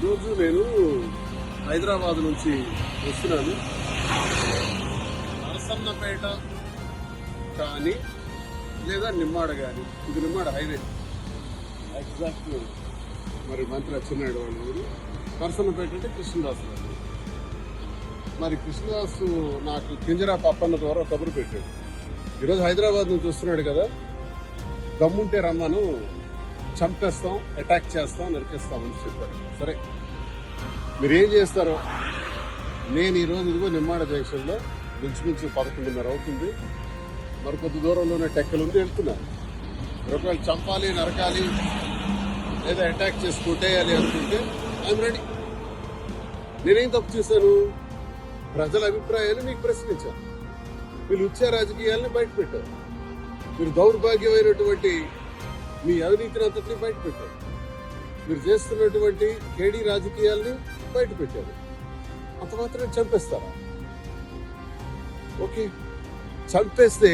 ఈరోజు నేను హైదరాబాద్ నుంచి వస్తున్నాను. నరసన్నపేట కానీ లేదా నిమ్మాడ కానీ, ఇది నిమ్మాడ హైవే ఎగ్జాక్ట్. మరి మంత్రి అచ్చెన్నాయుడు వాళ్ళ ఊరు. నరసన్నపేట అంటే కృష్ణదాసు గారు. మరి కృష్ణదాసు నాకు కింజరా పప్పన్న ద్వారా కబురు పెట్టాడు. ఈరోజు హైదరాబాద్ నుంచి వస్తున్నాడు కదా, దమ్ముంటే రమ్మను, చంపేస్తాం, అటాక్ చేస్తాం, నరికేస్తామని చెప్పారు. సరే, మీరేం చేస్తారో. నేను ఈరోజు ఇదిగో నిమ్మాడ జంక్షన్లో మించుమించు 11:30 అవుతుంది. మరి కొద్ది దూరంలోనే టెక్కలుంది, వెళ్తున్నాను. ఒకవేళ చంపాలి, నరకాలి లేదా అటాక్ చేసి కొట్టేయాలి అనుకుంటే ఐఎమ్ రెడీ. నేనేం తప్పు చేశాను? ప్రజల అభిప్రాయాన్ని మీకు ప్రశ్నించాను. మీరు ఉచ్చ రాజకీయాలని బయట పెట్టారు. మీరు దౌర్భాగ్యమైనటువంటి మీ అవినీతిని అంతటినీ బయట పెట్టారు. మీరు చేస్తున్నటువంటి కేడీ రాజకీయాల్ని బయట పెట్టారు. అంత మాత్రం చంపేస్తారా? ఓకే, చంపేస్తే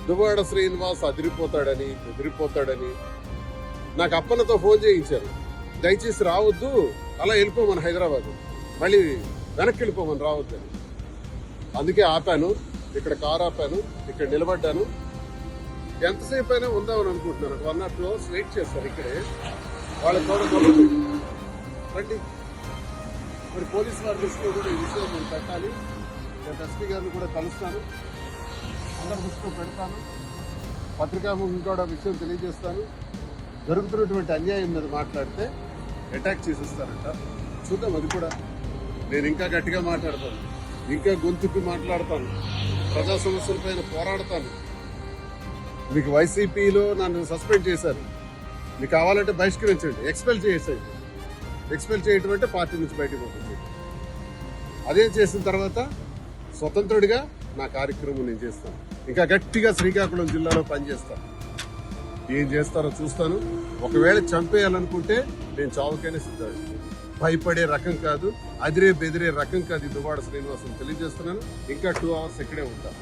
దువ్వాడ శ్రీనివాస్ అదిరిపోతాడని, బెదిరిపోతాడని నాకు అప్పన్నతో ఫోన్ చేయించారు. దయచేసి రావద్దు, అలా వెళ్ళిపోమని, హైదరాబాద్ మళ్ళీ వెనక్కి వెళ్ళిపోమని, రావద్దని. అందుకే ఆపాను, ఇక్కడ కారు ఆపాను, ఇక్కడ నిలబడ్డాను. ఎంతసేపు అయినా ఉందామని అనుకుంటున్నాను. 1 or 2 hours వెయిట్ చేస్తారు ఇక్కడే. వాళ్ళ రండి. మరి పోలీసు వారి దృష్టిలో కూడా ఈ విషయం నేను పెట్టాలి. నేను ఎస్పీ గారిని కూడా కలుస్తాను, అందరి దృష్టిలో పెడతాను, పత్రికాముఖం కూడా విషయం తెలియజేస్తాను. జరుగుతున్నటువంటి అన్యాయం మీద మాట్లాడితే అటాక్ చేసేస్తారంట. చూద్దాం, అది కూడా. నేను ఇంకా గట్టిగా మాట్లాడతాను, ఇంకా గొంతుకి మాట్లాడతాను, ప్రజా సమస్యలపైన పోరాడతాను. మీకు వైసీపీలో నన్ను సస్పెండ్ చేశారు, మీకు కావాలంటే బహిష్కరించండి, ఎక్స్పెల్ చేసేయండి. ఎక్స్పెల్ చేయటం అంటే పార్టీ నుంచి బయటకు పంపించండి. అదే చేసిన తర్వాత స్వతంత్రుడిగా నా కార్యక్రమం నేను చేస్తాను. ఇంకా గట్టిగా శ్రీకాకుళం జిల్లాలో పనిచేస్తాను. ఏం చేస్తారో చూస్తాను. ఒకవేళ చంపేయాలనుకుంటే నేను చావుకైనా సిద్ధాడు. భయపడే రకం కాదు, అదిరే బెదిరే రకం కాదు ఈ దువ్వాడ శ్రీనివాసం తెలియజేస్తున్నాను. ఇంకా 2 hours ఇక్కడే ఉంటాను.